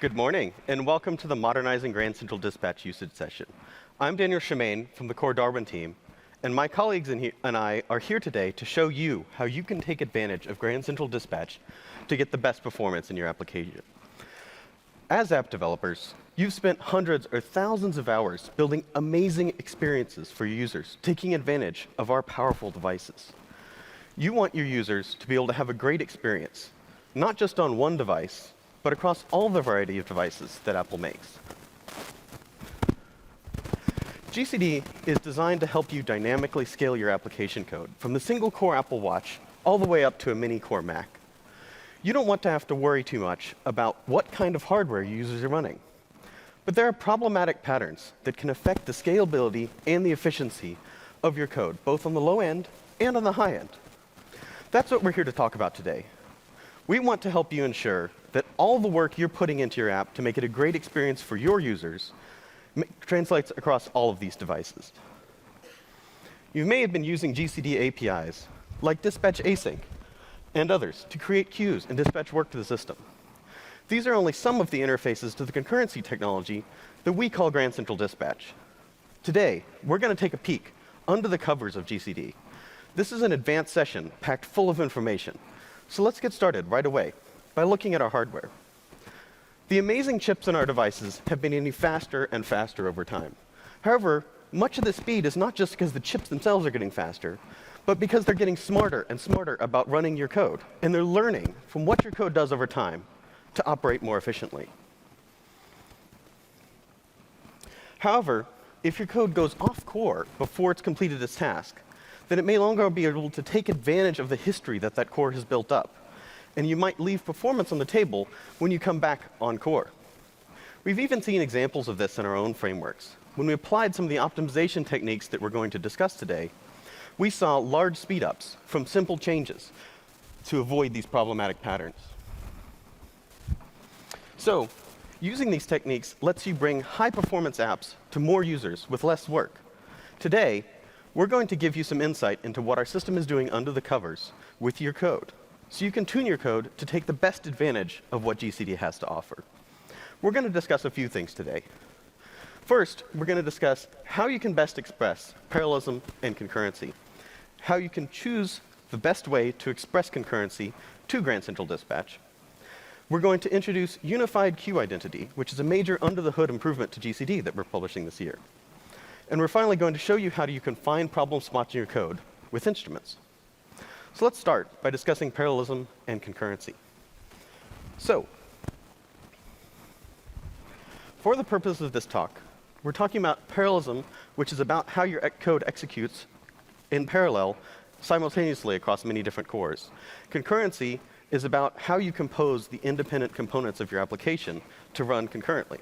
Good morning, and welcome to the Modernizing Grand Central Dispatch usage session. I'm Daniel Shemaine from the Core Darwin team, and my colleagues and I are here today to show you how you can take advantage of Grand Central Dispatch to get the best performance in your application. As app developers, you've spent hundreds or thousands of hours building amazing experiences for your users, taking advantage of our powerful devices. You want your users to be able to have a great experience, not just on one device, but across all the variety of devices that Apple makes. GCD is designed to help you dynamically scale your application code from the single core Apple Watch all the way up to a mini core Mac. You don't want to have to worry too much about what kind of hardware your users are running. But there are problematic patterns that can affect the scalability and the efficiency of your code, both on the low end and on the high end. That's what we're here to talk about today. We want to help you ensure that all the work you're putting into your app to make it a great experience for your users translates across all of these devices. You may have been using GCD APIs like Dispatch Async and others to create queues and dispatch work to the system. These are only some of the interfaces to the concurrency technology that we call Grand Central Dispatch. Today, we're going to take a peek under the covers of GCD. This is an advanced session packed full of information. So let's get started right away by looking at our hardware. The amazing chips in our devices have been getting faster and faster over time. However, much of the speed is not just because the chips themselves are getting faster, but because they're getting smarter and smarter about running your code. And they're learning from what your code does over time to operate more efficiently. However, if your code goes off core before it's completed its task, then it may no longer be able to take advantage of the history that that core has built up. And you might leave performance on the table when you come back on core. We've even seen examples of this in our own frameworks. When we applied some of the optimization techniques that we're going to discuss today, we saw large speedups from simple changes to avoid these problematic patterns. So, using these techniques lets you bring high-performance apps to more users with less work. Today, we're going to give you some insight into what our system is doing under the covers with your code, so you can tune your code to take the best advantage of what GCD has to offer. We're going to discuss a few things today. First, we're going to discuss how you can best express parallelism and concurrency, how you can choose the best way to express concurrency to Grand Central Dispatch. We're going to introduce unified queue identity, which is a major under-the-hood improvement to GCD that we're publishing this year. And we're finally going to show you how you can find problem spots in your code with instruments. So let's start by discussing parallelism and concurrency. So, for the purpose of this talk, we're talking about parallelism, which is about how your code executes in parallel simultaneously across many different cores. Concurrency is about how you compose the independent components of your application to run concurrently.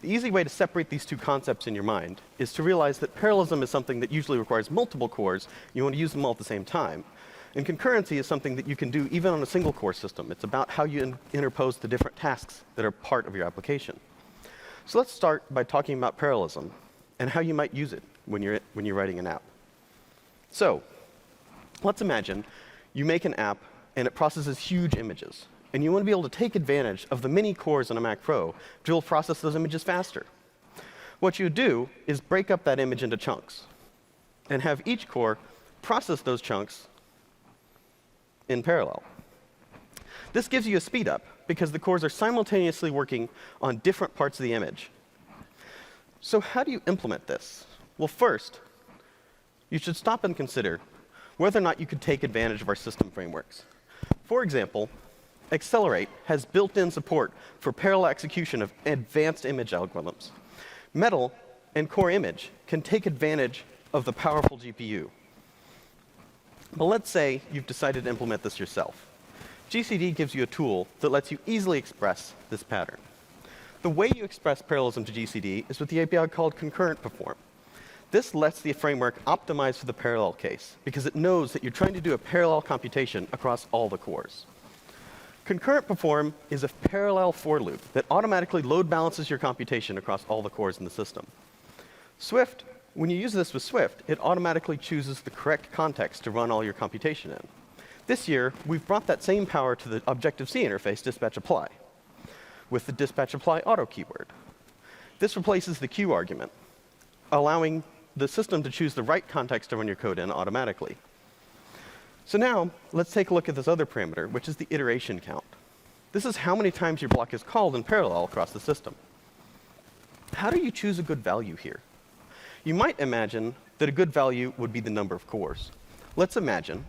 The easy way to separate these two concepts in your mind is to realize that parallelism is something that usually requires multiple cores. You want to use them all at the same time. And concurrency is something that you can do even on a single core system. It's about how you interpose the different tasks that are part of your application. So let's start by talking about parallelism and how you might use it when you're writing an app. So let's imagine you make an app and it processes huge images. And you want to be able to take advantage of the many cores on a Mac Pro to be able to process those images faster. What you do is break up that image into chunks and have each core process those chunks in parallel. This gives you a speed up because the cores are simultaneously working on different parts of the image. So how do you implement this? Well, first, you should stop and consider whether or not you could take advantage of our system frameworks. For example, Accelerate has built-in support for parallel execution of advanced image algorithms. Metal and Core Image can take advantage of the powerful GPU. But let's say you've decided to implement this yourself. GCD gives you a tool that lets you easily express this pattern. The way you express parallelism to GCD is with the API called concurrent perform. This lets the framework optimize for the parallel case because it knows that you're trying to do a parallel computation across all the cores. Concurrent perform is a parallel for loop that automatically load balances your computation across all the cores in the system. Swift, when you use this with Swift, it automatically chooses the correct context to run all your computation in. This year, we've brought that same power to the Objective-C interface, Dispatch Apply. with the dispatch apply auto keyword. This replaces the queue argument, allowing the system to choose the right context to run your code in automatically. So now, let's take a look at this other parameter, which is the iteration count. This is how many times your block is called in parallel across the system. How do you choose a good value here? You might imagine that a good value would be the number of cores. Let's imagine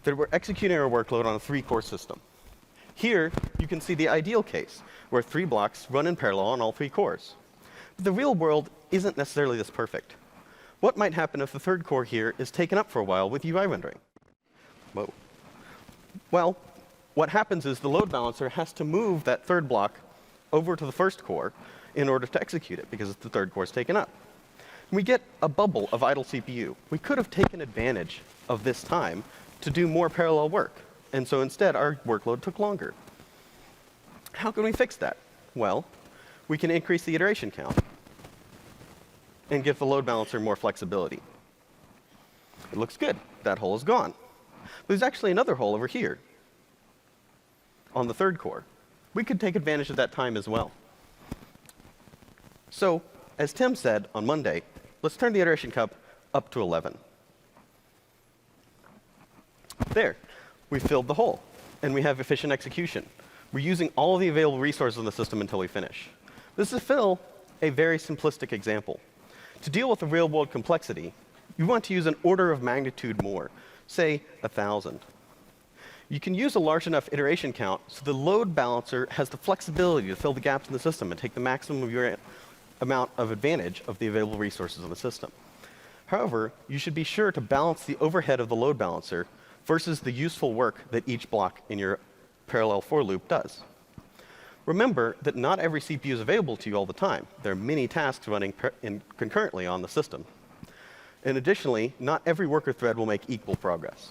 that we're executing our workload on a 3-core system. Here, you can see the ideal case, where 3 blocks run in parallel on all 3 cores. But the real world isn't necessarily this perfect. What might happen if the 3rd core here is taken up for a while with UI rendering? Whoa. Well, what happens is the load balancer has to move that 3rd block over to the 1st core in order to execute it, because the 3rd core is taken up. We get a bubble of idle CPU. We could have taken advantage of this time to do more parallel work, and so instead our workload took longer. How can we fix that? Well, we can increase the iteration count and give the load balancer more flexibility. It looks good. That hole is gone. There's actually another hole over here on the 3rd core. We could take advantage of that time as well. So, as Tim said on Monday, let's turn the iteration count up to 11. There, we filled the hole, and we have efficient execution. We're using all of the available resources in the system until we finish. This is still a very simplistic example. To deal with the real-world complexity, you want to use an order of magnitude more, say 1,000. You can use a large enough iteration count so the load balancer has the flexibility to fill the gaps in the system and take the maximum of your amount of advantage of the available resources in the system. However, you should be sure to balance the overhead of the load balancer versus the useful work that each block in your parallel for loop does. Remember that not every CPU is available to you all the time. There are many tasks running concurrently on the system. And additionally, not every worker thread will make equal progress.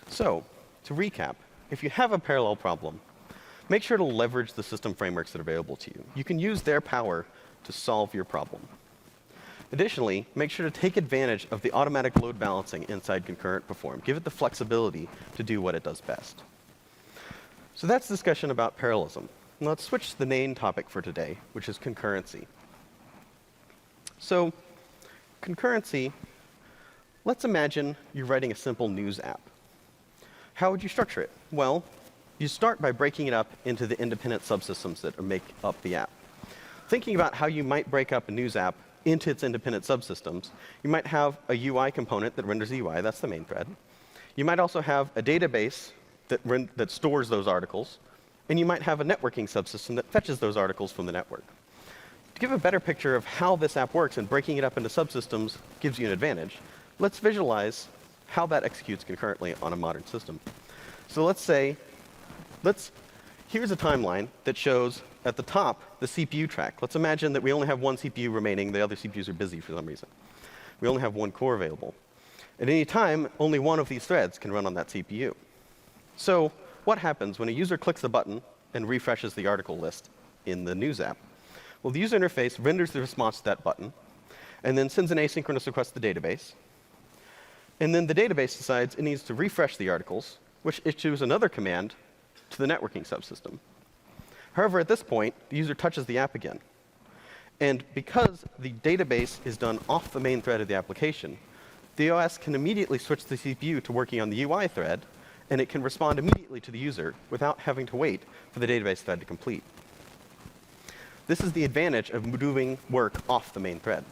So, to recap, if you have a parallel problem, make sure to leverage the system frameworks that are available to you. You can use their power to solve your problem. Additionally, make sure to take advantage of the automatic load balancing inside concurrent perform. Give it the flexibility to do what it does best. So that's discussion about parallelism. Now let's switch to the main topic for today, which is concurrency. So, concurrency, let's imagine you're writing a simple news app. How would you structure it? Well, you start by breaking it up into the independent subsystems that make up the app. Thinking about how you might break up a news app into its independent subsystems, you might have a UI component that renders UI, that's the main thread. You might also have a database that stores those articles, and you might have a networking subsystem that fetches those articles from the network. To give a better picture of how this app works and breaking it up into subsystems gives you an advantage, let's visualize how that executes concurrently on a modern system. So let's say, here's a timeline that shows at the top the CPU track. Let's imagine that we only have one CPU remaining, the other CPUs are busy for some reason. We only have one core available. At any time, only one of these threads can run on that CPU. So what happens when a user clicks a button and refreshes the article list in the news app? Well, the user interface renders the response to that button, and then sends an asynchronous request to the database. And then the database decides it needs to refresh the articles, which issues another command to the networking subsystem. However, at this point, the user touches the app again. And because the database is done off the main thread of the application, the OS can immediately switch the CPU to working on the UI thread, and it can respond immediately to the user without having to wait for the database thread to complete. This is the advantage of moving work off the main thread.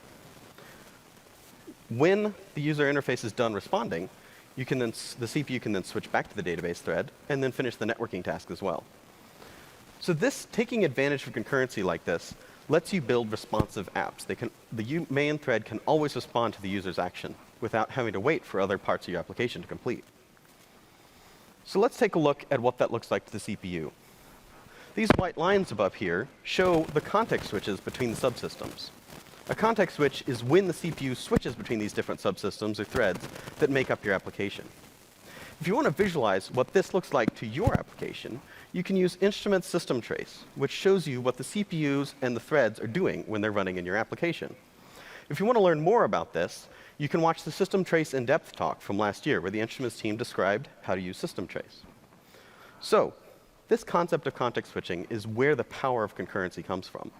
When the user interface is done responding, the CPU can then switch back to the database thread and then finish the networking task as well. So this, taking advantage of concurrency like this, lets you build responsive apps. The main thread can always respond to the user's action without having to wait for other parts of your application to complete. So let's take a look at what that looks like to the CPU. These white lines above here show the context switches between the subsystems. A context switch is when the CPU switches between these different subsystems or threads that make up your application. If you want to visualize what this looks like to your application, you can use instrument system trace, which shows you what the CPUs and the threads are doing when they're running in your application. If you want to learn more about this, you can watch the system trace in-depth talk from last year, where the instruments team described how to use system trace. So, this concept of context switching is where the power of concurrency comes from.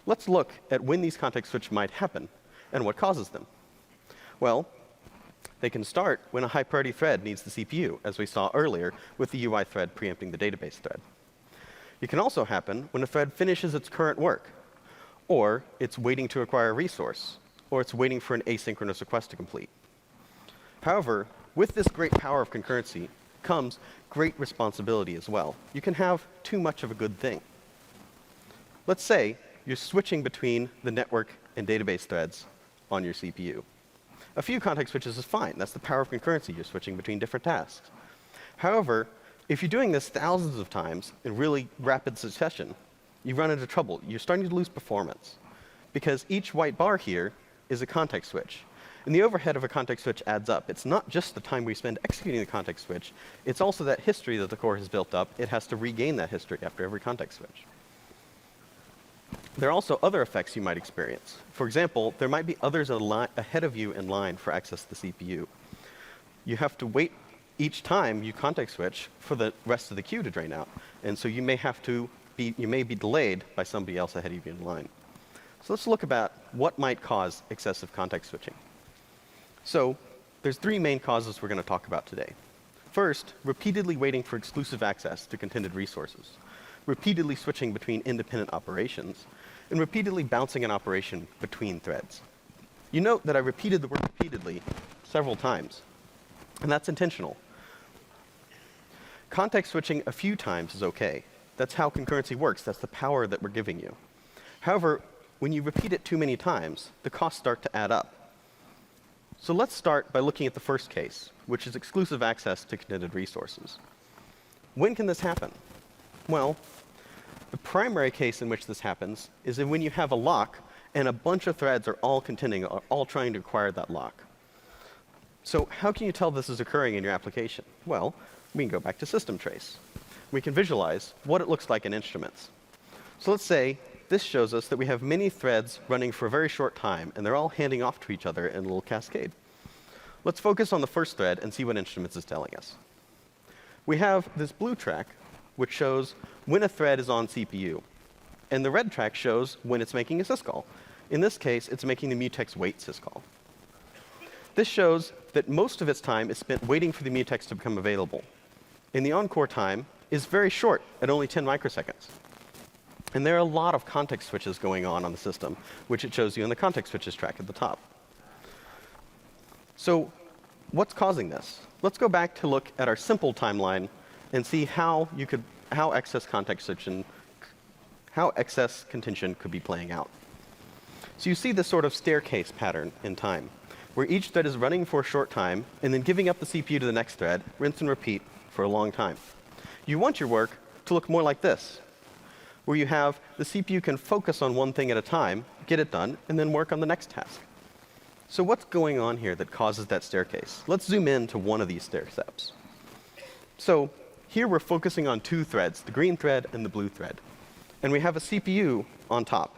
Let's look at when these context switches might happen and what causes them. Well, they can start when a high-priority thread needs the CPU, as we saw earlier with the UI thread preempting the database thread. It can also happen when a thread finishes its current work, or it's waiting to acquire a resource, or it's waiting for an asynchronous request to complete. However, with this great power of concurrency comes great responsibility as well. You can have too much of a good thing. Let's say you're switching between the network and database threads on your CPU. A few context switches is fine. That's the power of concurrency. You're switching between different tasks. However, if you're doing this thousands of times in really rapid succession, you run into trouble. You're starting to lose performance because each white bar here is a context switch. And the overhead of a context switch adds up. It's not just the time we spend executing the context switch. It's also that history that the core has built up. It has to regain that history after every context switch. There are also other effects you might experience. For example, there might be others ahead of you in line for access to the CPU. You have to wait each time you context switch for the rest of the queue to drain out. And so you may be delayed by somebody else ahead of you in line. So let's look about what might cause excessive context switching. So there's three main causes we're going to talk about today. First, repeatedly waiting for exclusive access to contended resources, repeatedly switching between independent operations, and repeatedly bouncing an operation between threads. You note that I repeated the word repeatedly several times, and that's intentional. Context switching a few times is okay. That's how concurrency works. That's the power that we're giving you. However, when you repeat it too many times, the costs start to add up. So let's start by looking at the first case, which is exclusive access to contended resources. When can this happen? Well, the primary case in which this happens is when you have a lock and a bunch of threads are all contending, are all trying to acquire that lock. So how can you tell this is occurring in your application? Well, we can go back to system trace. We can visualize what it looks like in instruments. So let's say this shows us that we have many threads running for a very short time, and they're all handing off to each other in a little cascade. Let's focus on the first thread and see what instruments is telling us. We have this blue track, which shows when a thread is on CPU. And the red track shows when it's making a syscall. In this case, it's making the mutex wait syscall. This shows that most of its time is spent waiting for the mutex to become available. And the encore time is very short, at only 10 microseconds. And there are a lot of context switches going on the system, which it shows you in the context switches track at the top. So what's causing this? Let's go back to look at our simple timeline and see how excess contention could be playing out. So you see this sort of staircase pattern in time, where each thread is running for a short time and then giving up the CPU to the next thread, rinse and repeat for a long time. You want your work to look more like this, where you have the CPU can focus on one thing at a time, get it done, and then work on the next task. So what's going on here that causes that staircase? Let's zoom in to one of these stair steps. So here we're focusing on two threads, the green thread and the blue thread. And we have a CPU on top.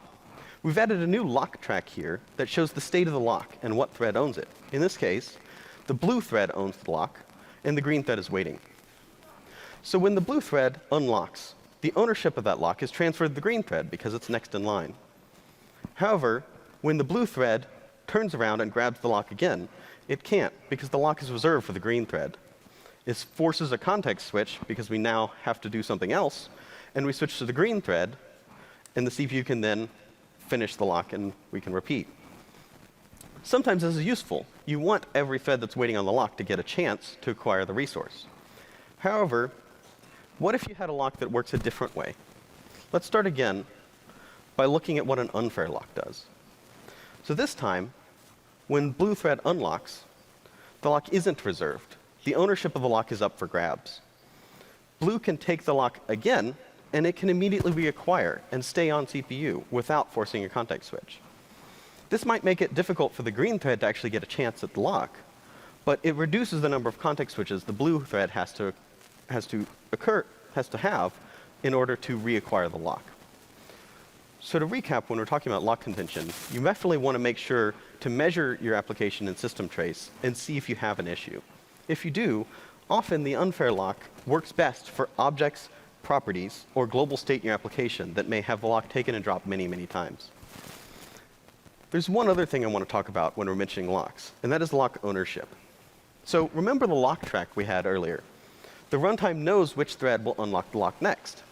We've added a new lock track here that shows the state of the lock and what thread owns it. In this case, the blue thread owns the lock, and the green thread is waiting. So when the blue thread unlocks, the ownership of that lock is transferred to the green thread because it's next in line. However, when the blue thread turns around and grabs the lock again, it can't because the lock is reserved for the green thread. It forces a context switch because we now have to do something else, and we switch to the green thread, and the CPU can then finish the lock and we can repeat. Sometimes this is useful. You want every thread that's waiting on the lock to get a chance to acquire the resource. However, what if you had a lock that works a different way? Let's start again by looking at what an unfair lock does. So this time, when blue thread unlocks, the lock isn't reserved. The ownership of the lock is up for grabs. Blue can take the lock again, and it can immediately reacquire and stay on CPU without forcing a context switch. This might make it difficult for the green thread to actually get a chance at the lock, but it reduces the number of context switches the blue thread has to have in order to reacquire the lock. So to recap, when we're talking about lock contention, you definitely want to make sure to measure your application in system trace and see if you have an issue. If you do, often the unfair lock works best for objects properties, or global state in your application that may have the lock taken and dropped many, many times. There's one other thing I want to talk about when we're mentioning locks, and that is lock ownership. So remember the lock track we had earlier. The runtime knows which thread will unlock the lock next.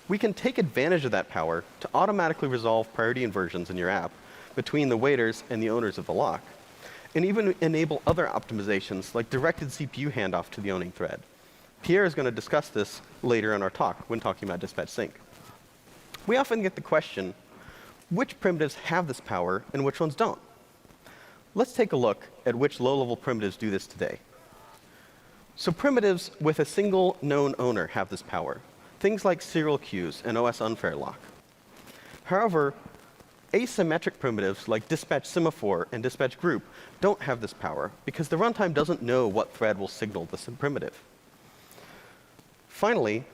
We can take advantage of that power to automatically resolve priority inversions in your app between the waiters and the owners of the lock, and even enable other optimizations like directed CPU handoff to the owning thread. Pierre is going to discuss this later in our talk when talking about dispatch sync. We often get the question, which primitives have this power and which ones don't? Let's take a look at which low-level primitives do this today. So primitives with a single known owner have this power, things like serial queues and OS unfair lock. However, asymmetric primitives like dispatch semaphore and dispatch group don't have this power because the runtime doesn't know what thread will signal this primitive. Finally,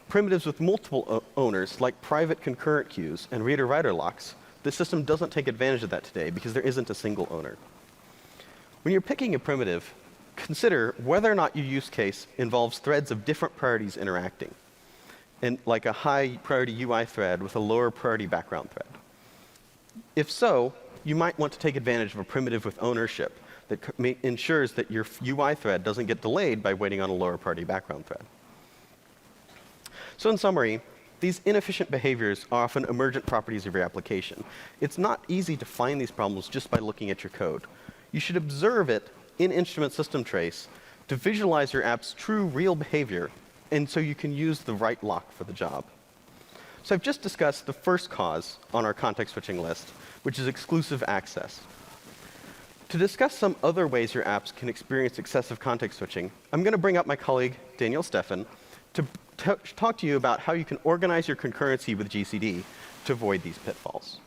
primitives with multiple owners like private concurrent queues and reader-writer locks, the system doesn't take advantage of that today because there isn't a single owner. When you're picking a primitive, consider whether or not your use case involves threads of different priorities interacting, and like a high priority UI thread with a lower priority background thread. If so, you might want to take advantage of a primitive with ownership that ensures that your UI thread doesn't get delayed by waiting on a lower priority background thread. So in summary, these inefficient behaviors are often emergent properties of your application. It's not easy to find these problems just by looking at your code. You should observe it in instrument system trace to visualize your app's true real behavior, and so you can use the right lock for the job. So I've just discussed the first cause on our context switching list, which is exclusive access. To discuss some other ways your apps can experience excessive context switching, I'm going to bring up my colleague, Daniel Steffen, to talk to you about how you can organize your concurrency with GCD to avoid these pitfalls.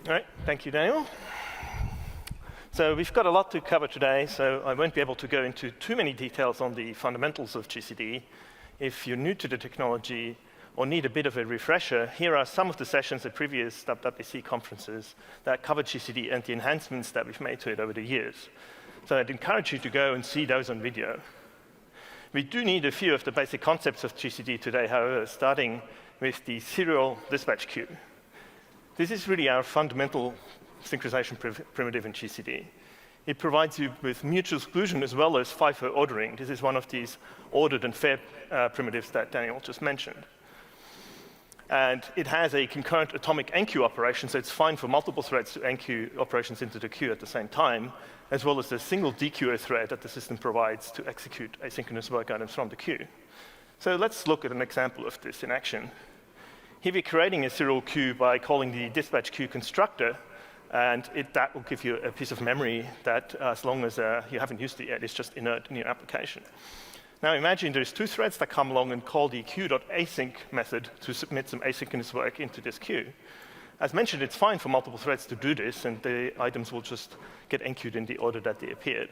All right, thank you, Daniel. So we've got a lot to cover today, so I won't be able to go into too many details on the fundamentals of GCD. If you're new to the technology or need a bit of a refresher, here are some of the sessions at previous WWDC conferences that covered GCD and the enhancements that we've made to it over the years. So I'd encourage you to go and see those on video. We do need a few of the basic concepts of GCD today, however, starting with the serial dispatch queue. This is really our fundamental synchronization primitive in GCD. It provides you with mutual exclusion as well as FIFO ordering. This is one of these ordered and fair primitives that Daniel just mentioned. And it has a concurrent atomic enqueue operation, so it's fine for multiple threads to enqueue operations into the queue at the same time, as well as a single dequeuer thread that the system provides to execute asynchronous work items from the queue. So let's look at an example of this in action. Here we're creating a serial queue by calling the dispatch queue constructor, and that will give you a piece of memory that, as long as you haven't used it yet, is just inert in your application. Now imagine there's two threads that come along and call the queue.async method to submit some asynchronous work into this queue. As mentioned, it's fine for multiple threads to do this, and the items will just get enqueued in the order that they appeared.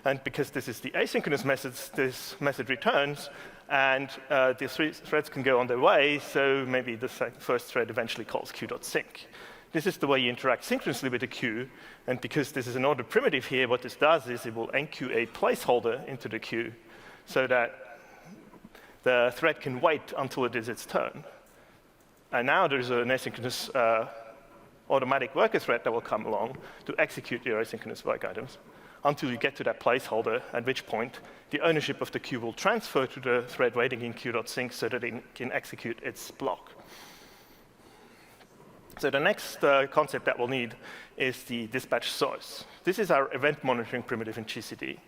And because this is the asynchronous method, this method returns, and the three threads can go on their way, so maybe the first thread eventually calls queue.sync. This is the way you interact synchronously with the queue, and because this is an ordered primitive here, what this does is it will enqueue a placeholder into the queue so that the thread can wait until it is its turn. And now there's an asynchronous automatic worker thread that will come along to execute your asynchronous work items until you get to that placeholder, at which point the ownership of the queue will transfer to the thread waiting in queue.sync so that it can execute its block. So the next concept that we'll need is the dispatch source. This is our event monitoring primitive in GCD.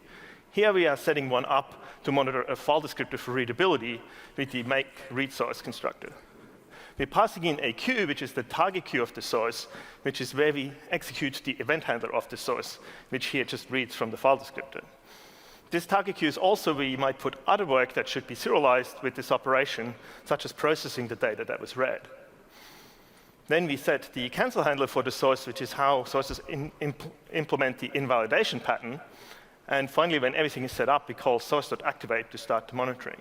Here we are setting one up to monitor a file descriptor for readability with the make read source constructor. We're passing in a queue, which is the target queue of the source, which is where we execute the event handler of the source, which here just reads from the file descriptor. This target queue is also where you might put other work that should be serialized with this operation, such as processing the data that was read. Then we set the cancel handler for the source, which is how sources implement the invalidation pattern. And finally, when everything is set up, we call source.activate to start the monitoring.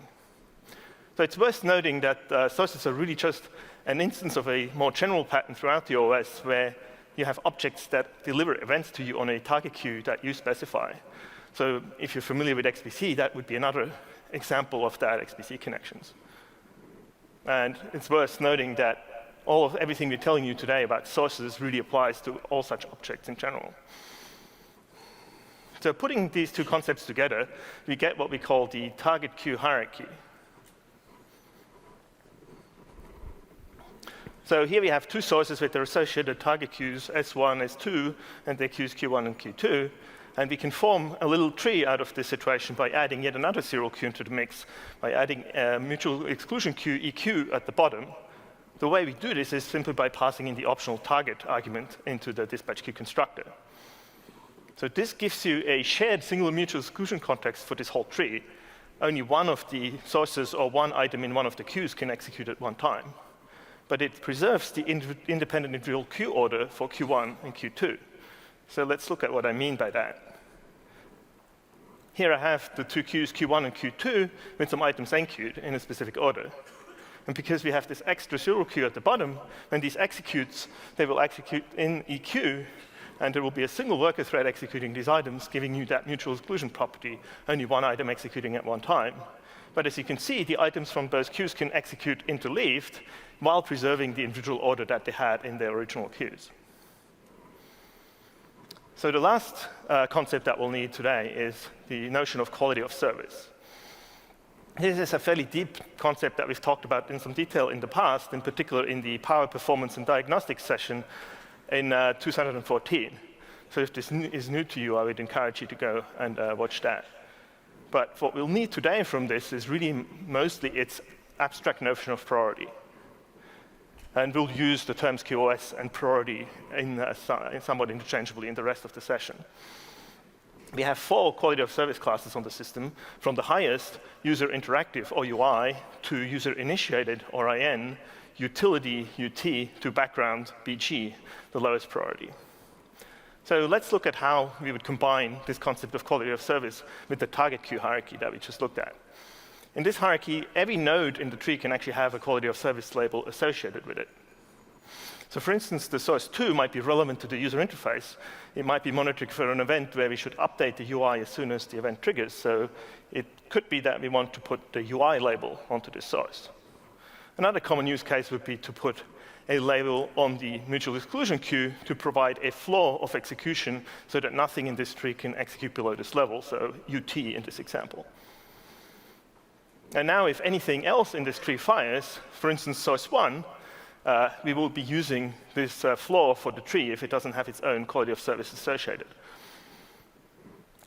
So it's worth noting that sources are really just an instance of a more general pattern throughout the OS where you have objects that deliver events to you on a target queue that you specify. So if you're familiar with XPC, that would be another example of that, XPC connections. And it's worth noting that everything we're telling you today about sources really applies to all such objects in general. So putting these two concepts together, we get what we call the target queue hierarchy. So here we have two sources with their associated target queues, S1, S2, and their queues Q1 and Q2. And we can form a little tree out of this situation by adding yet another serial queue into the mix, by adding a mutual exclusion queue, EQ, at the bottom. The way we do this is simply by passing in the optional target argument into the dispatch queue constructor. So this gives you a shared single mutual exclusion context for this whole tree. Only one of the sources or one item in one of the queues can execute at one time. But it preserves the independent individual queue order for Q1 and Q2. So let's look at what I mean by that. Here I have the two queues, Q1 and Q2, with some items enqueued in a specific order. And because we have this extra serial queue at the bottom, when these executes, they will execute in EQ, and there will be a single worker thread executing these items, giving you that mutual exclusion property, only one item executing at one time. But as you can see, the items from those queues can execute interleaved while preserving the individual order that they had in their original queues. So the last concept that we'll need today is the notion of quality of service. This is a fairly deep concept that we've talked about in some detail in the past, in particular in the power, performance, and diagnostics session in 2014. So if this is new to you, I would encourage you to go and watch that. But what we'll need today from this is really mostly its abstract notion of priority. And we'll use the terms QoS and priority in somewhat interchangeably in the rest of the session. We have 4 quality of service classes on the system, from the highest, user interactive, or UI, to user initiated, or IN, utility, UT, to background, BG, the lowest priority. So let's look at how we would combine this concept of quality of service with the target queue hierarchy that we just looked at. In this hierarchy, every node in the tree can actually have a quality of service label associated with it. So for instance, the source 2 might be relevant to the user interface. It might be monitoring for an event where we should update the UI as soon as the event triggers. So it could be that we want to put the UI label onto this source. Another common use case would be to put a label on the mutual exclusion queue to provide a floor of execution so that nothing in this tree can execute below this level, so UT in this example. And now if anything else in this tree fires, for instance, source 1, we will be using this floor for the tree if it doesn't have its own quality of service associated.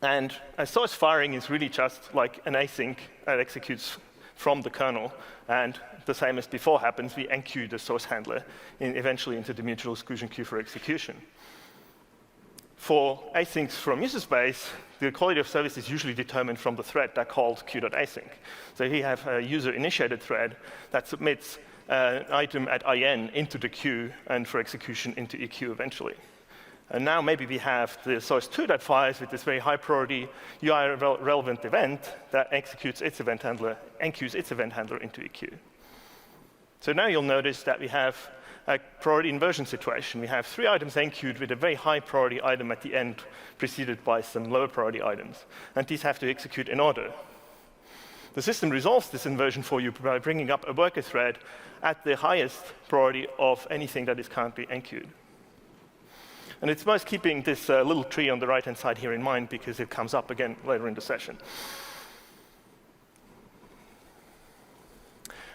And a source firing is really just like an async that executes from the kernel, and the same as before happens, we enqueue the source handler eventually into the mutual exclusion queue for execution. For asyncs from user space, the quality of service is usually determined from the thread that called queue.async. So here you have a user-initiated thread that submits an item at IN into the queue and for execution into EQ eventually. And now maybe we have the source 2 that fires with this very high priority UI-relevant event that executes its event handler, enqueues its event handler into EQ. So now you'll notice that we have a priority inversion situation. We have 3 items enqueued with a very high priority item at the end, preceded by some lower priority items. And these have to execute in order. The system resolves this inversion for you by bringing up a worker thread at the highest priority of anything that is currently enqueued. And it's worth keeping this little tree on the right-hand side here in mind because it comes up again later in the session.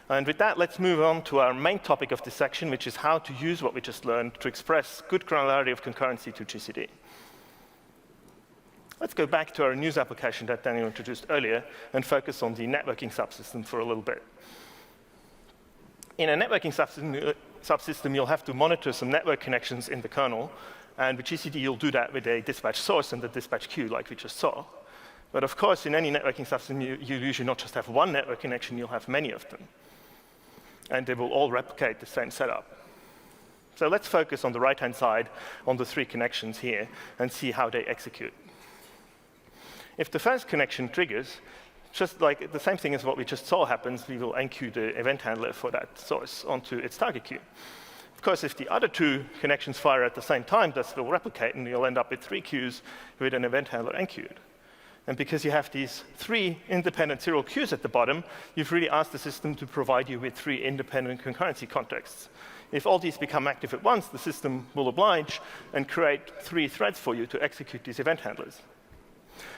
And with that, let's move on to our main topic of this section, which is how to use what we just learned to express good granularity of concurrency to GCD. Let's go back to our news application that Daniel introduced earlier and focus on the networking subsystem for a little bit. In a networking subsystem, you'll have to monitor some network connections in the kernel. And with GCD, you'll do that with a dispatch source and the dispatch queue, like we just saw. But of course, in any networking subsystem, you usually not just have one network connection, you'll have many of them. And they will all replicate the same setup. So let's focus on the right-hand side on the 3 connections here and see how they execute. If the first connection triggers, just like the same thing as what we just saw happens, we will enqueue the event handler for that source onto its target queue. Of course, if the other two connections fire at the same time, this will replicate, and you'll end up with 3 queues with an event handler enqueued. And because you have these 3 independent serial queues at the bottom, you've really asked the system to provide you with 3 independent concurrency contexts. If all these become active at once, the system will oblige and create 3 threads for you to execute these event handlers.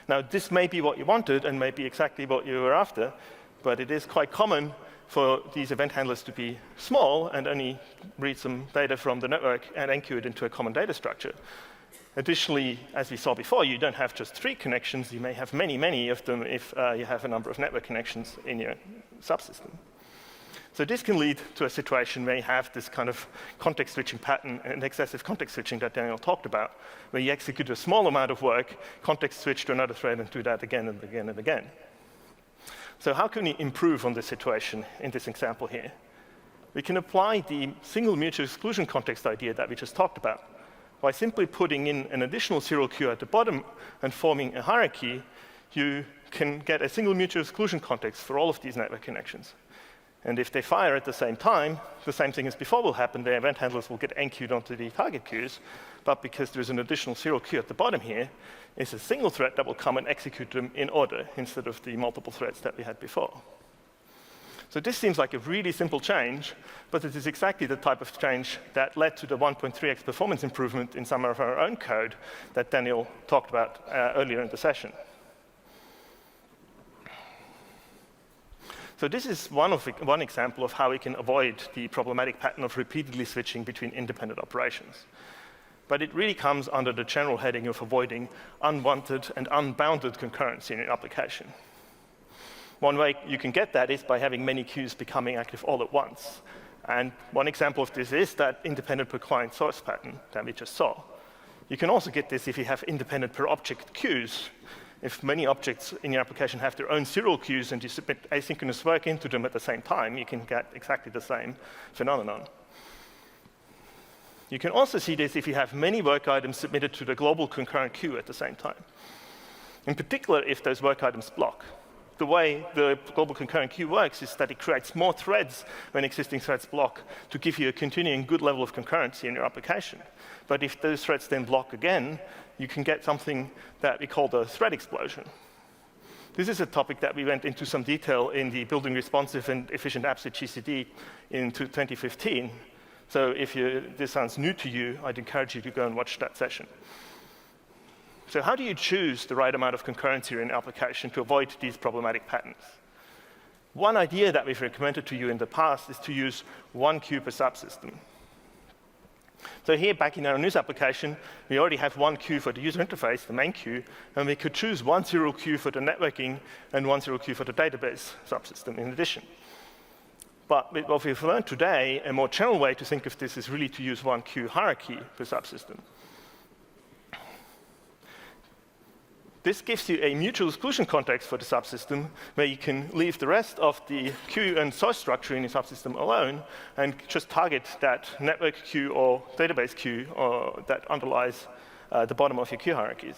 Now, this may be what you wanted and may be exactly what you were after, but it is quite common for these event handlers to be small and only read some data from the network and enqueue it into a common data structure. Additionally, as we saw before, you don't have just 3 connections. You may have many, many of them if you have a number of network connections in your subsystem. So this can lead to a situation where you have this kind of context switching pattern and excessive context switching that Daniel talked about, where you execute a small amount of work, context switch to another thread, and do that again and again and again. So how can we improve on this situation in this example here? We can apply the single mutual exclusion context idea that we just talked about. By simply putting in an additional serial queue at the bottom and forming a hierarchy, you can get a single mutual exclusion context for all of these network connections. And if they fire at the same time, the same thing as before will happen. The event handlers will get enqueued onto the target queues. But because there's an additional serial queue at the bottom here, it's a single thread that will come and execute them in order instead of the multiple threads that we had before. So this seems like a really simple change, but it is exactly the type of change that led to the 1.3x performance improvement in some of our own code that Daniel talked about earlier in the session. So this is one example of how we can avoid the problematic pattern of repeatedly switching between independent operations. But it really comes under the general heading of avoiding unwanted and unbounded concurrency in an application. One way you can get that is by having many queues becoming active all at once. And one example of this is that independent per client source pattern that we just saw. You can also get this if you have independent per object queues. If many objects in your application have their own serial queues and you submit asynchronous work into them at the same time, you can get exactly the same phenomenon. You can also see this if you have many work items submitted to the global concurrent queue at the same time. In particular, if those work items block. The way the global concurrent queue works is that it creates more threads when existing threads block to give you a continuing good level of concurrency in your application. But if those threads then block again, you can get something that we call the thread explosion. This is a topic that we went into some detail in the Building Responsive and Efficient Apps at GCD in 2015. So if this sounds new to you, I'd encourage you to go and watch that session. So how do you choose the right amount of concurrency in an application to avoid these problematic patterns? One idea that we've recommended to you in the past is to use 1 queue per subsystem. So here, back in our news application, we already have 1 queue for the user interface, the main queue, and we could choose 1 serial queue for the networking and 1 serial queue for the database subsystem in addition. But with what we've learned today, a more general way to think of this is really to use 1 queue hierarchy per subsystem. This gives you a mutual exclusion context for the subsystem where you can leave the rest of the queue and source structure in your subsystem alone and just target that network queue or database queue that underlies the bottom of your queue hierarchies.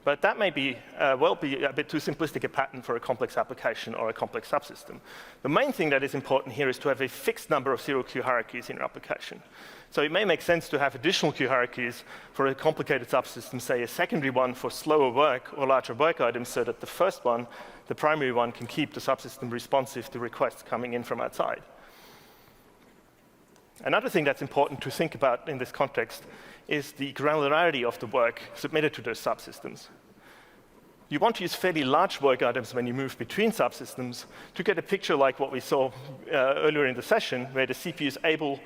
But that may be, well be a bit too simplistic a pattern for a complex application or a complex subsystem. The main thing that is important here is to have a fixed number of serial queue hierarchies in your application. So it may make sense to have additional queue hierarchies for a complicated subsystem, say a secondary one for slower work or larger work items, so that the first one, the primary one, can keep the subsystem responsive to requests coming in from outside. Another thing that's important to think about in this context is the granularity of the work submitted to those subsystems. You want to use fairly large work items when you move between subsystems to get a picture like what we saw earlier in the session, where the CPU is able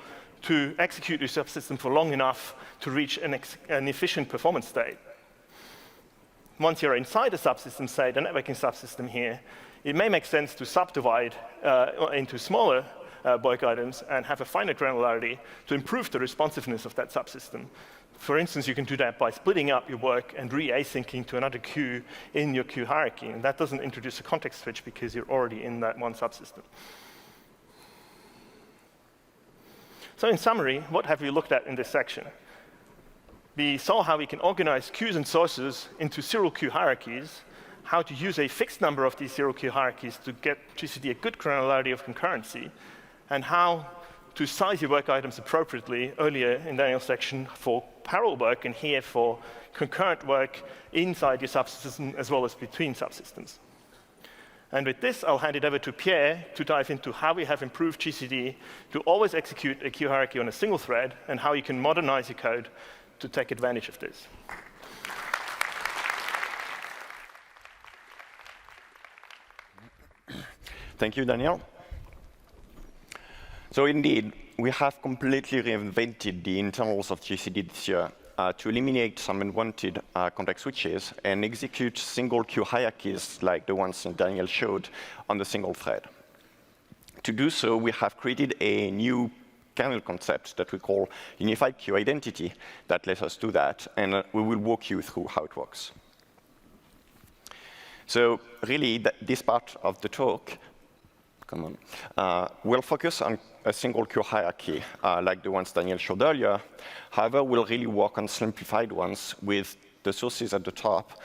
to execute your subsystem for long enough to reach an efficient performance state. Once you're inside a subsystem, say the networking subsystem here, it may make sense to subdivide into smaller work items and have a finer granularity to improve the responsiveness of that subsystem. For instance, you can do that by splitting up your work and re-asyncing to another queue in your queue hierarchy. And that doesn't introduce a context switch because you're already in that one subsystem. So in summary, what have we looked at in this section? We saw how we can organize queues and sources into serial queue hierarchies how to use a fixed number of these zero queue hierarchies to get GCD a good granularity of concurrency, and how to size your work items appropriately earlier in Daniel's section for parallel work, and here for concurrent work inside your subsystem as well as between subsystems. And with this, I'll hand it over to Pierre to dive into how we have improved GCD to always execute a queue hierarchy on a single thread, and how you can modernize your code to take advantage of this. Thank you, Daniel. So indeed, we have completely reinvented the internals of GCD this year to eliminate some unwanted context switches and execute single queue hierarchies like the ones Daniel showed on the single thread. To do so, we have created a new kernel concept that we call unified queue identity that lets us do that, and we will walk you through how it works. So really, this part of the talk we'll focus on a single queue hierarchy, like the ones Daniel showed earlier. However, we'll really work on simplified ones with the sources at the top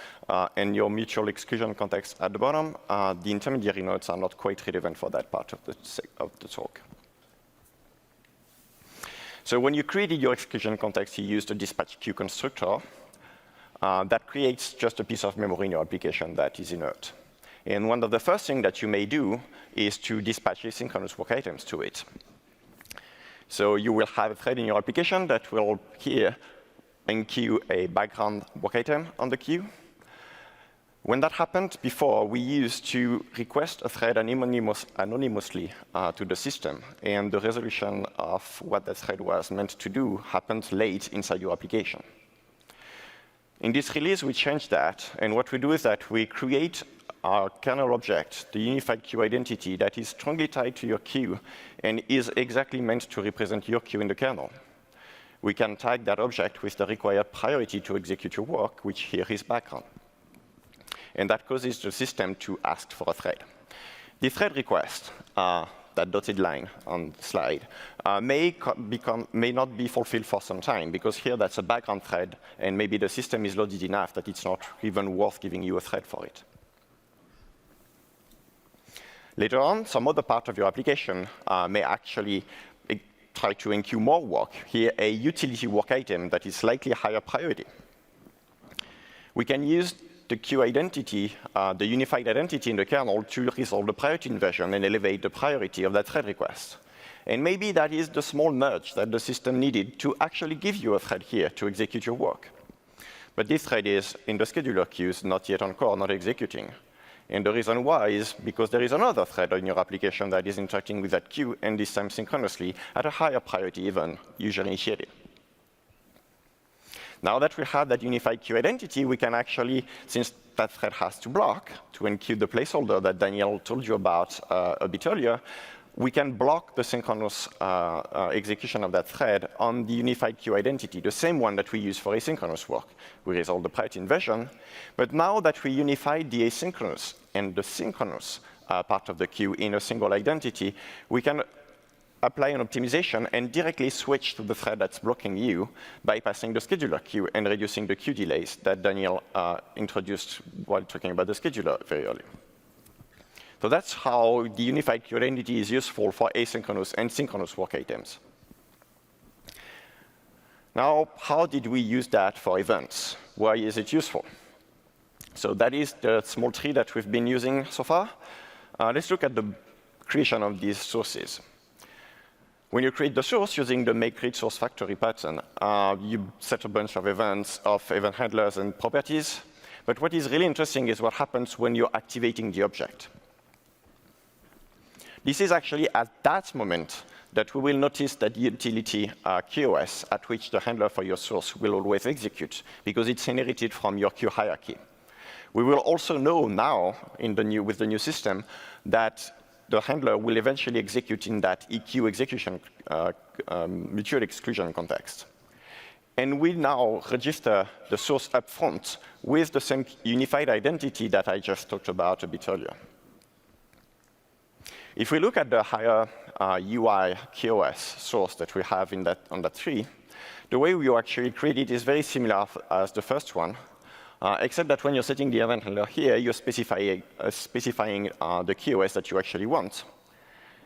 and your mutual exclusion context at the bottom. The intermediary nodes are not quite relevant for that part of the talk. So when you created your exclusion context, you used a dispatch queue constructor that creates just a piece of memory in your application that is inert. And one of the first things that you may do is to dispatch asynchronous work items to it. So you will have a thread in your application that will here enqueue a background work item on the queue. When that happened before, we used to request a thread anonymously to the system. And the resolution of what that thread was meant to do happened late inside your application. In this release, we changed that. And what we do is that we create our kernel object, the unified queue identity that is strongly tied to your queue and is exactly meant to represent your queue in the kernel. We can tag that object with the required priority to execute your work, which here is background. And that causes the system to ask for a thread. The thread request, that dotted line on the slide, may not be fulfilled for some time, because here that's a background thread, and maybe the system is loaded enough that it's not even worth giving you a thread for it. Later on, some other part of your application may actually try to enqueue more work. Here, a utility work item that is slightly higher priority. We can use the queue identity, the unified identity in the kernel, to resolve the priority inversion and elevate the priority of that thread request. And maybe that is the small nudge that the system needed to actually give you a thread here to execute your work. But this thread is in the scheduler queues, not yet on core, not executing. And the reason why is because there is another thread in your application that is interacting with that queue, and this time synchronously at a higher priority even usually initiated. Now that we have that unified queue identity, we can actually, since that thread has to block to enqueue the placeholder that Daniel told you about a bit earlier, we can block the synchronous execution of that thread on the unified queue identity, the same one that we use for asynchronous work. We resolve the priority inversion. But now that we unified the asynchronous and the synchronous part of the queue in a single identity, we can apply an optimization and directly switch to the thread that's blocking you, bypassing the scheduler queue and reducing the queue delays that Daniel introduced while talking about the scheduler very early. So that's how the unified queue identity is useful for asynchronous and synchronous work items. Now, how did we use that for events? Why is it useful? So that is the small tree that we've been using so far. Let's look at the creation of these sources. When you create the source using the make create source factory pattern, you set a bunch of events of event handlers and properties. But what is really interesting is what happens when you're activating the object. This is actually at that moment that we will notice that the utility QoS at which the handler for your source will always execute, because it's inherited from your queue hierarchy. We will also know now with the new system that the handler will eventually execute in that EQ execution mutual exclusion context. And we now register the source upfront with the same unified identity that I just talked about a bit earlier. If we look at the higher UI QoS source that we have on that tree, the way we actually create it is very similar as the first one. except that when you're setting the event handler here, you're specifying the QoS that you actually want.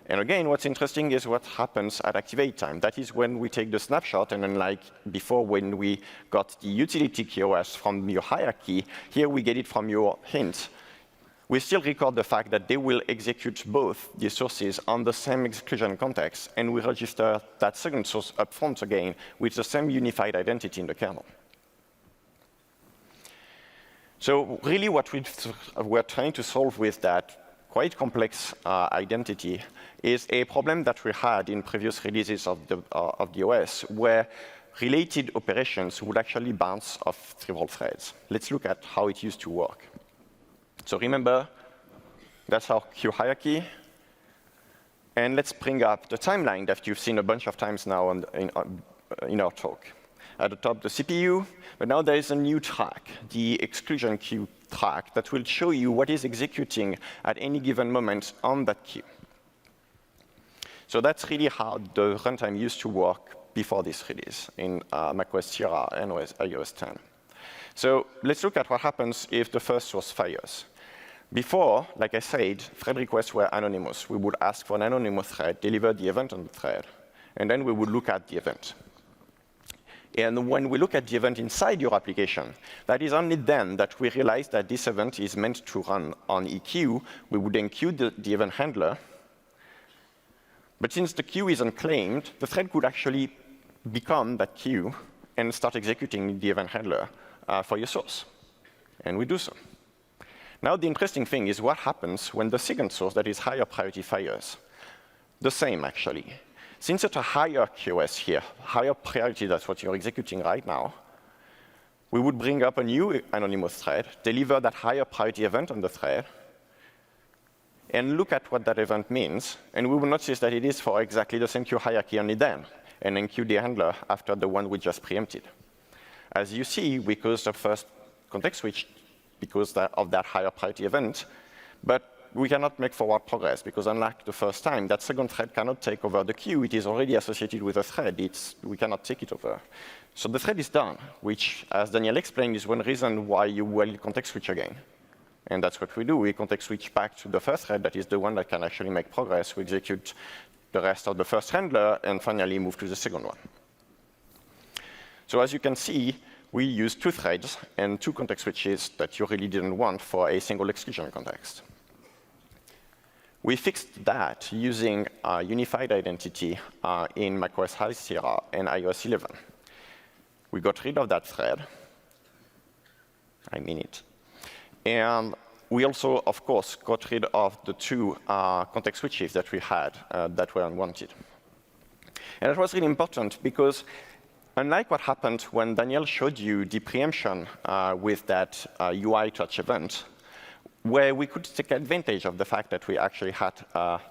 And again, what's interesting is what happens at activate time. That is when we take the snapshot, and unlike before when we got the utility QoS from your hierarchy, here we get it from your hint. We still record the fact that they will execute both the sources on the same execution context, and we register that second source upfront again with the same unified identity in the kernel. So really what we're trying to solve with that quite complex identity is a problem that we had in previous releases of the OS, where related operations would actually bounce off trivial threads. Let's look at how it used to work. So remember, that's our queue hierarchy. And let's bring up the timeline that you've seen a bunch of times now in our talk. At the top, the CPU, but now there is a new track, the exclusion queue track, that will show you what is executing at any given moment on that queue. So that's really how the runtime used to work before this release in macOS Sierra and iOS 10. So let's look at what happens if the first source fires. Before, like I said, thread requests were anonymous. We would ask for an anonymous thread, deliver the event on the thread, and then we would look at the event. And when we look at the event inside your application, that is only then that we realize that this event is meant to run on EQ. We would enqueue the event handler. But since the queue is unclaimed, the thread could actually become that queue and start executing the event handler for your source. And we do so. Now, the interesting thing is what happens when the second source, that is higher priority, fires. The same, actually. Since it's a higher QoS here, higher priority, that's what you're executing right now, we would bring up a new anonymous thread, deliver that higher priority event on the thread, and look at what that event means. And we will notice that it is for exactly the same queue hierarchy only then, and enqueue the handler after the one we just preempted. As you see, we caused the first context switch because of that higher priority event, but we cannot make forward progress because unlike the first time, that second thread cannot take over the queue. It is already associated with a thread. We cannot take it over. So the thread is done, which, as Daniel explained, is one reason why you will context switch again. And that's what we do. We context switch back to the first thread that is the one that can actually make progress. We execute the rest of the first handler and finally move to the second one. So as you can see, we use two threads and two context switches that you really didn't want for a single execution context. We fixed that using unified identity in macOS High Sierra and iOS 11. We got rid of that thread. I mean it. And we also, of course, got rid of the two context switches that we had that were unwanted. And that was really important because unlike what happened when Daniel showed you the preemption with that UI touch event, where we could take advantage of the fact that we actually had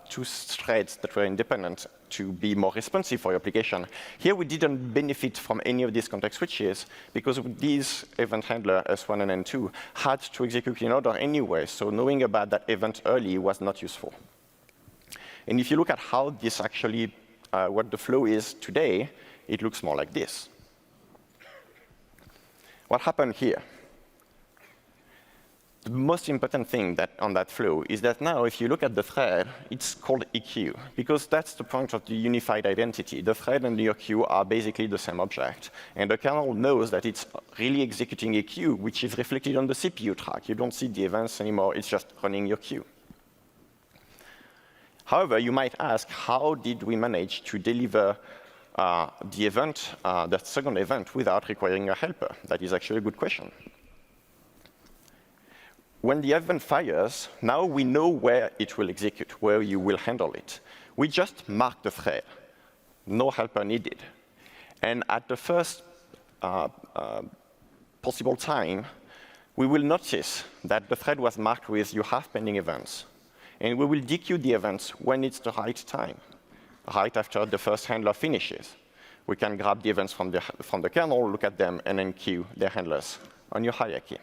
two threads that were independent to be more responsive for your application. Here we didn't benefit from any of these context switches because these event handler S1 and N2 had to execute in order anyway, so knowing about that event early was not useful. And if you look at how this actually, what the flow is today, it looks more like this. What happened here? The most important thing on that flow is that now, if you look at the thread, it's called EQ, because that's the point of the unified identity. The thread and the EQ are basically the same object. And the kernel knows that it's really executing EQ, which is reflected on the CPU track. You don't see the events anymore. It's just running your queue. However, you might ask, how did we manage to deliver the event, that second event, without requiring a helper? That is actually a good question. When the event fires, now we know where it will execute, where you will handle it. We just mark the thread. No helper needed. And at the first possible time, we will notice that the thread was marked with you have pending events. And we will dequeue the events when it's the right time, right after the first handler finishes. We can grab the events from the kernel, look at them, and then queue their handlers on your hierarchy.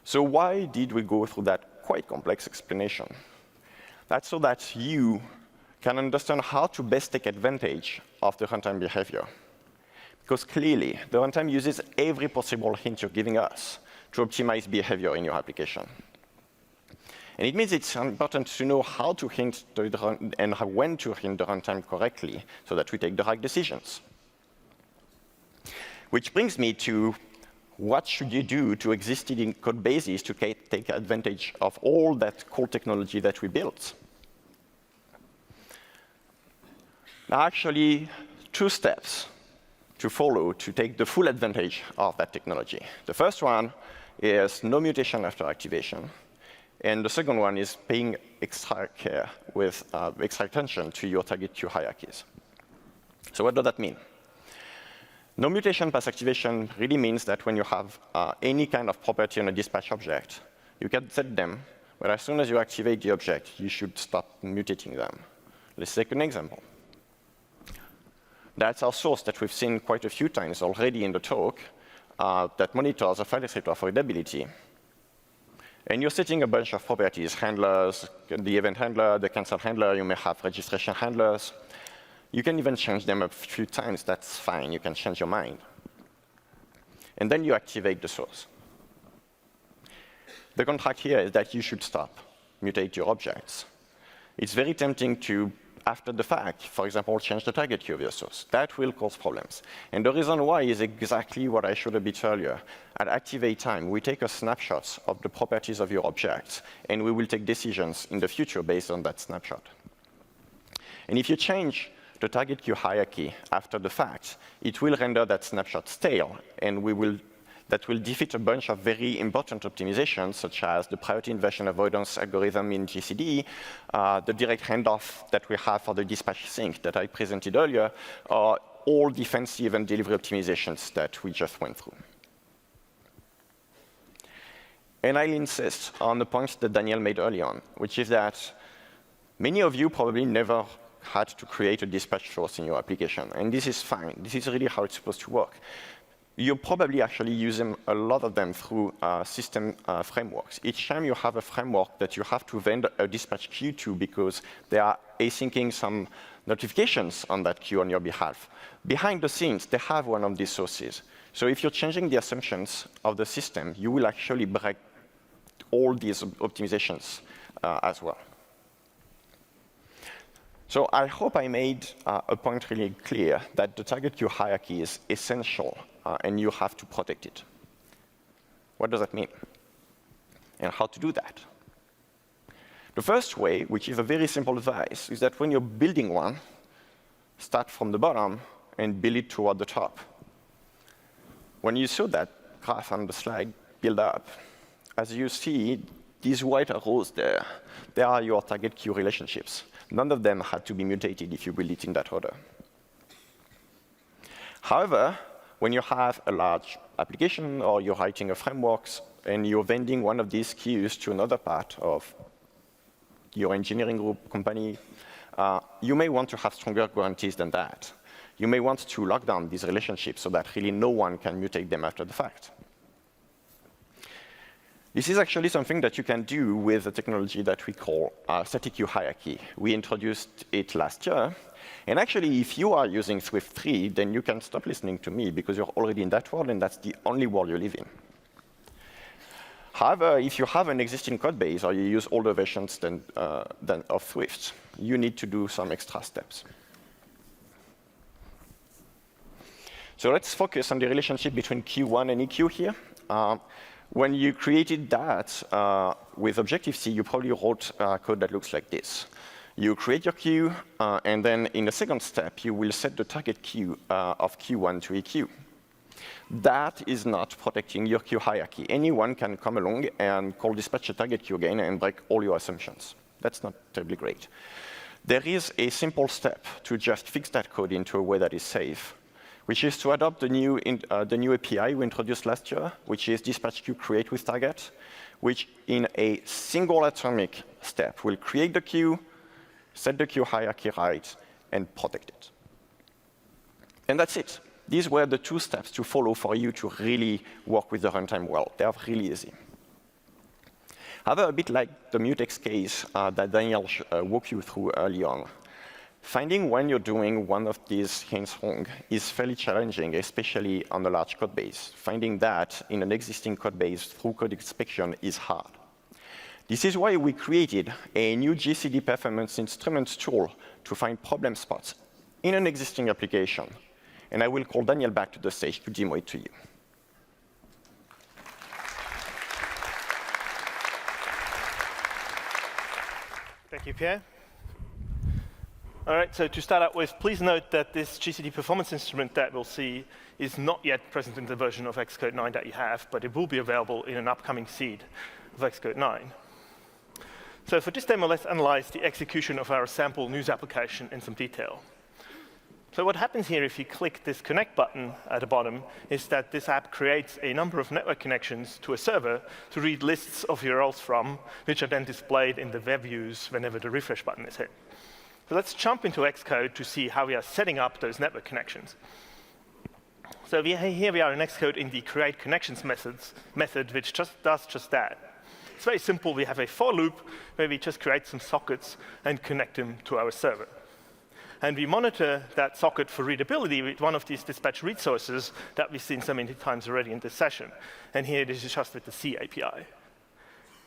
So why did we go through that quite complex explanation? That's so that you can understand how to best take advantage of the runtime behavior. Because clearly, the runtime uses every possible hint you're giving us to optimize behavior in your application. And it means it's important to know how to hint and when to hint the runtime correctly so that we take the right decisions. Which brings me to what should you do to existing code bases to take advantage of all that cool technology that we built? Now, actually, 2 steps to follow to take the full advantage of that technology. The first one is no mutation after activation. And the second one is paying extra care with extra attention to your target queue hierarchies. So what does that mean? No mutation past activation really means that when you have any kind of property on a dispatch object, you can set them, but as soon as you activate the object, you should stop mutating them. Let's take an example. That's our source that we've seen quite a few times already in the talk that monitors a file descriptor for readability. And you're setting a bunch of properties, handlers, the event handler, the cancel handler, you may have registration handlers. You can even change them a few times, that's fine, you can change your mind. And then you activate the source. The contract here is that you should stop, mutate your objects. It's very tempting to, after the fact, for example, change the target queue of your source. That will cause problems. And the reason why is exactly what I showed a bit earlier. At activate time, we take a snapshot of the properties of your objects, and we will take decisions in the future based on that snapshot. And if you change the target queue hierarchy after the fact, it will render that snapshot stale, and that will defeat a bunch of very important optimizations, such as the priority inversion avoidance algorithm in GCD, the direct handoff that we have for the dispatch sync that I presented earlier, or all defensive and delivery optimizations that we just went through. And I'll insist on the point that Daniel made early on, which is that many of you probably never had to create a dispatch source in your application. And this is fine. This is really how it's supposed to work. You probably actually use a lot of them through system frameworks. Each time you have a framework that you have to vend a dispatch queue to because they are asyncing some notifications on that queue on your behalf. Behind the scenes, they have one of these sources. So if you're changing the assumptions of the system, you will actually break all these optimizations as well. So I hope I made a point really clear that the target queue hierarchy is essential, and you have to protect it. What does that mean? And how to do that? The first way, which is a very simple advice, is that when you're building one, start from the bottom and build it toward the top. When you saw that graph on the slide build up, as you see, these white arrows there, they are your target queue relationships. None of them had to be mutated if you build it in that order. However, when you have a large application or you're writing a framework and you're vending one of these queues to another part of your engineering group company, you may want to have stronger guarantees than that. You may want to lock down these relationships so that really no one can mutate them after the fact. This is actually something that you can do with a technology that we call static queue hierarchy. We introduced it last year. And actually, if you are using Swift 3, then you can stop listening to me because you're already in that world, and that's the only world you live in. However, if you have an existing code base or you use older versions than of Swift, you need to do some extra steps. So let's focus on the relationship between Q1 and EQ here. When you created that with Objective-C, you probably wrote code that looks like this. You create your queue, and then in the second step, you will set the target queue of Q1 to EQ. That is not protecting your queue hierarchy. Anyone can come along and call dispatch a target queue again and break all your assumptions. That's not terribly great. There is a simple step to just fix that code into a way that is safe, which is to adopt the new API we introduced last year, which is dispatch queue create with target, which in a single atomic step will create the queue, set the queue hierarchy right, and protect it. And that's it. These were the 2 steps to follow for you to really work with the runtime well. They are really easy. However, a bit like the mutex case that Daniel walked you through early on, Finding when you're doing one of these things wrong is fairly challenging, especially on a large code base. Finding that in an existing code base through code inspection is hard. This is why we created a new GCD performance instruments tool to find problem spots in an existing application. And I will call Daniel back to the stage to demo it to you. Thank you, Pierre. All right, so to start out with, please note that this GCD performance instrument that we'll see is not yet present in the version of Xcode 9 that you have, but it will be available in an upcoming seed of Xcode 9. So for this demo, let's analyze the execution of our sample news application in some detail. So what happens here if you click this connect button at the bottom is that this app creates a number of network connections to a server to read lists of URLs from, which are then displayed in the web views whenever the refresh button is hit. So let's jump into Xcode to see how we are setting up those network connections. So here we are in Xcode in the create connections method, which does just that. It's very simple. We have a for loop where we just create some sockets and connect them to our server. And we monitor that socket for readability with one of these dispatch read sources that we've seen so many times already in this session. And here this is just with the C API.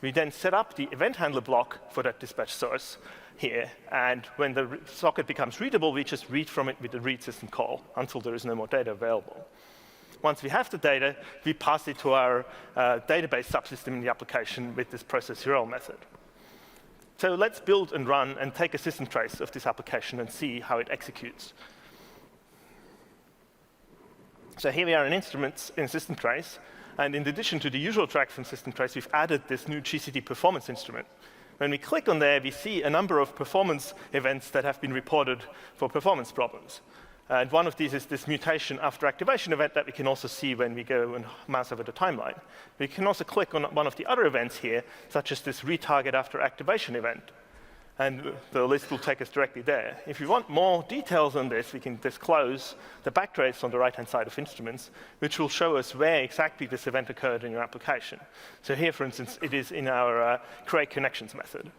We then set up the event handler block for that dispatch source here. And when the socket becomes readable, we just read from it with the read system call until there is no more data available. Once we have the data, we pass it to our database subsystem in the application with this process URL method. So let's build and run and take a system trace of this application and see how it executes. So here we are in instruments in system trace. And in addition to the usual track from system trace, we've added this new GCD performance instrument. When we click on there, we see a number of performance events that have been reported for performance problems. And one of these is this mutation after activation event that we can also see when we go and mouse over the timeline. We can also click on one of the other events here, such as this retarget after activation event. And the list will take us directly there. If you want more details on this, we can disclose the backtrace on the right-hand side of instruments, which will show us where exactly this event occurred in your application. So here, for instance, it is in our create connections method.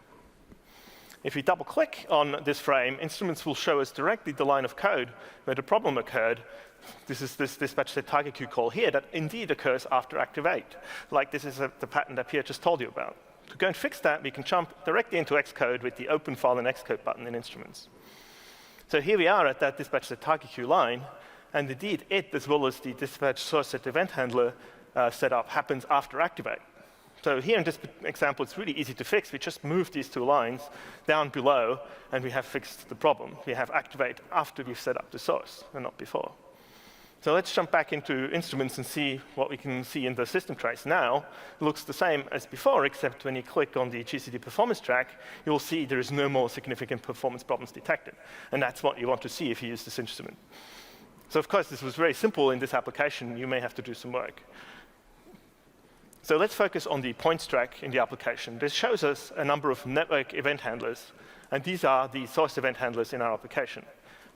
If we double-click on this frame, instruments will show us directly the line of code where the problem occurred. This is this dispatch set target queue call here that indeed occurs after activate, like this is the pattern that Pierre just told you about. To go and fix that, we can jump directly into Xcode with the open file in Xcode button in instruments. So here we are at that dispatch set target queue line, and indeed it, as well as the dispatch source set event handler setup, happens after activate. So here in this example, it's really easy to fix. We just move these two lines down below, and we have fixed the problem. We have activate after we've set up the source, and not before. So let's jump back into instruments and see what we can see in the system trace now. It looks the same as before, except when you click on the GCD performance track, you'll see there is no more significant performance problems detected. And that's what you want to see if you use this instrument. So of course, this was very simple in this application. You may have to do some work. So let's focus on the points track in the application. This shows us a number of network event handlers, and these are the source event handlers in our application.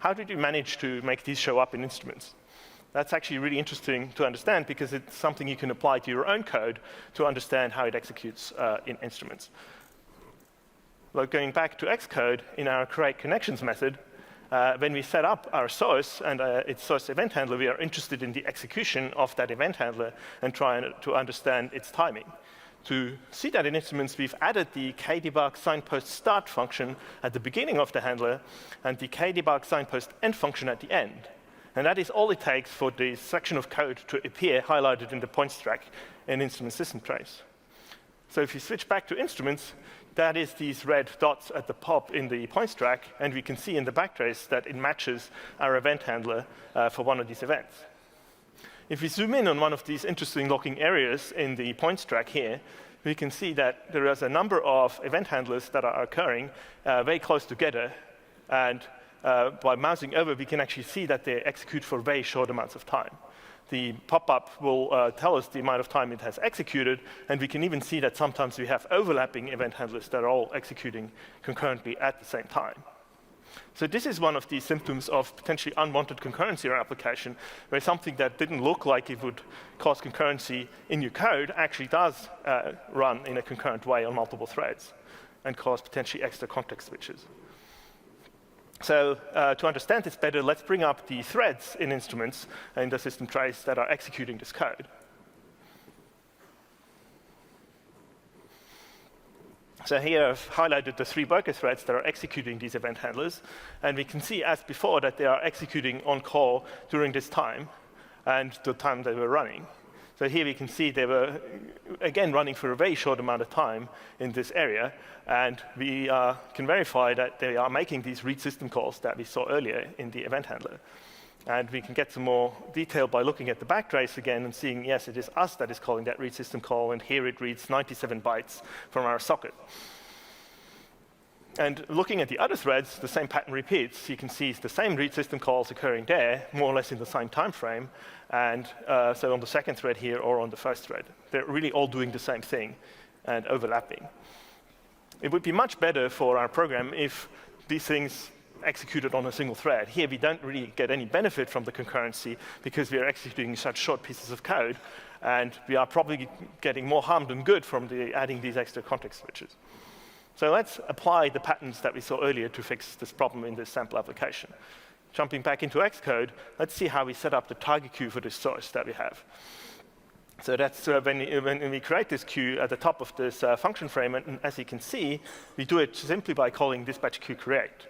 How did you manage to make these show up in instruments? That's actually really interesting to understand because it's something you can apply to your own code to understand how it executes in instruments. Well, going back to Xcode, in our create connections method, when we set up our source and its source event handler, we are interested in the execution of that event handler and trying to understand its timing. To see that in instruments, we've added the kdebug signpost start function at the beginning of the handler and the kdebug signpost end function at the end. And that is all it takes for the section of code to appear highlighted in the points track in instrument system trace. So if you switch back to instruments, that is these red dots at the top in the points track, and we can see in the backtrace that it matches our event handler for one of these events. If we zoom in on one of these interesting looking areas in the points track here, we can see that there is a number of event handlers that are occurring very close together, and by mousing over, we can actually see that they execute for very short amounts of time. The pop-up will tell us the amount of time it has executed, and we can even see that sometimes we have overlapping event handlers that are all executing concurrently at the same time. So this is one of the symptoms of potentially unwanted concurrency in our application, where something that didn't look like it would cause concurrency in your code actually does run in a concurrent way on multiple threads and cause potentially extra context switches. So to understand this better, let's bring up the threads in instruments in the system trace that are executing this code. So here I've highlighted the 3 worker threads that are executing these event handlers. And we can see, as before, that they are executing on call during this time and the time they were running. So here we can see they were, again, running for a very short amount of time in this area. And we can verify that they are making these read system calls that we saw earlier in the event handler. And we can get some more detail by looking at the backtrace again and seeing, yes, it is us that is calling that read system call, and here it reads 97 bytes from our socket. And looking at the other threads, the same pattern repeats. You can see the same read system calls occurring there, more or less in the same time frame, and so on the second thread here or on the first thread. They're really all doing the same thing and overlapping. It would be much better for our program if these things executed on a single thread. Here we don't really get any benefit from the concurrency because we are executing such short pieces of code, and we are probably getting more harm than good from adding these extra context switches. So let's apply the patterns that we saw earlier to fix this problem in this sample application. Jumping back into Xcode, let's see how we set up the target queue for this source that we have. So that's when we create this queue at the top of this function frame, and as you can see, we do it simply by calling dispatch queue create.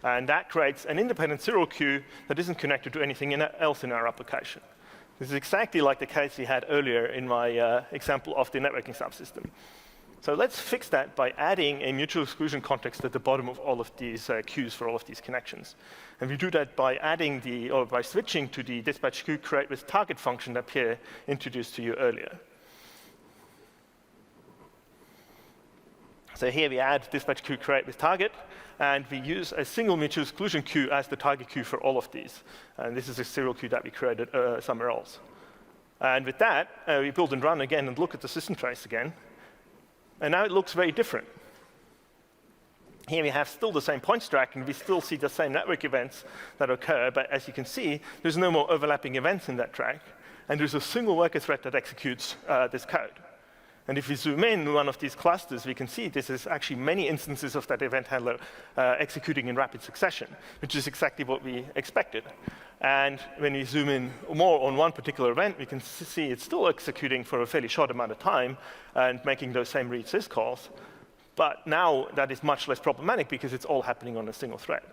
And that creates an independent serial queue that isn't connected to anything else in our application. This is exactly like the case we had earlier in my example of the networking subsystem. So let's fix that by adding a mutual exclusion context at the bottom of all of these queues for all of these connections. And we do that by by switching to the dispatch queue create with target function that Pierre introduced to you earlier. So here we add dispatch queue create with target, and we use a single mutual exclusion queue as the target queue for all of these. And this is a serial queue that we created somewhere else. And with that, we build and run again and look at the system trace again. And now it looks very different. Here we have still the same points track, and we still see the same network events that occur. But as you can see, there's no more overlapping events in that track. And there's a single worker thread that executes this code. And if we zoom in one of these clusters, we can see this is actually many instances of that event handler executing in rapid succession, which is exactly what we expected. And when we zoom in more on one particular event, we can see it's still executing for a fairly short amount of time and making those same read sys calls. But now that is much less problematic because it's all happening on a single thread.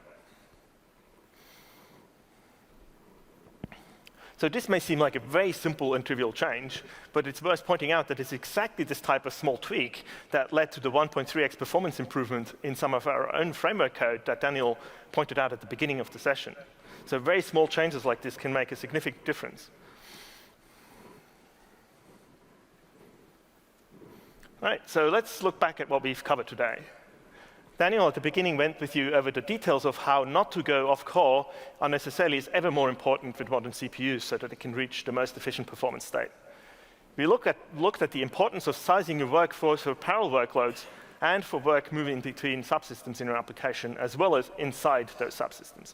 So this may seem like a very simple and trivial change, but it's worth pointing out that it's exactly this type of small tweak that led to the 1.3x performance improvement in some of our own framework code that Daniel pointed out at the beginning of the session. So very small changes like this can make a significant difference. All right, so let's look back at what we've covered today. Daniel, at the beginning, went with you over the details of how not to go off-core unnecessarily is ever more important with modern CPUs so that it can reach the most efficient performance state. We looked at the importance of sizing your workforce for parallel workloads and for work moving between subsystems in your application, as well as inside those subsystems.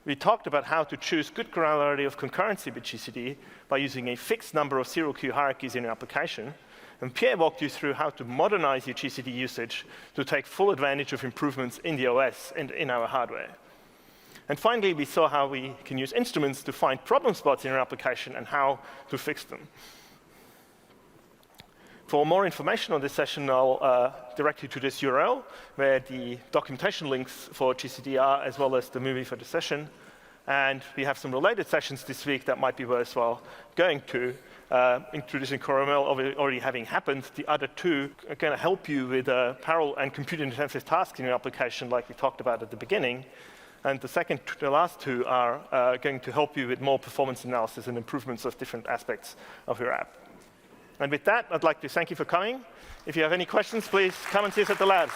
We talked about how to choose good granularity of concurrency with GCD by using a fixed number of serial queue hierarchies in your application. And Pierre walked you through how to modernize your GCD usage to take full advantage of improvements in the OS and in our hardware. And finally, we saw how we can use instruments to find problem spots in our application and how to fix them. For more information on this session, I'll direct you to this URL, where the documentation links for GCD are, as well as the movie for the session. And we have some related sessions this week that might be worthwhile going to. Introducing CoreML already having happened, the other two are going to help you with parallel and compute-intensive tasks in your application, like we talked about at the beginning. And the last two are going to help you with more performance analysis and improvements of different aspects of your app. And with that, I'd like to thank you for coming. If you have any questions, please come and see us at the labs.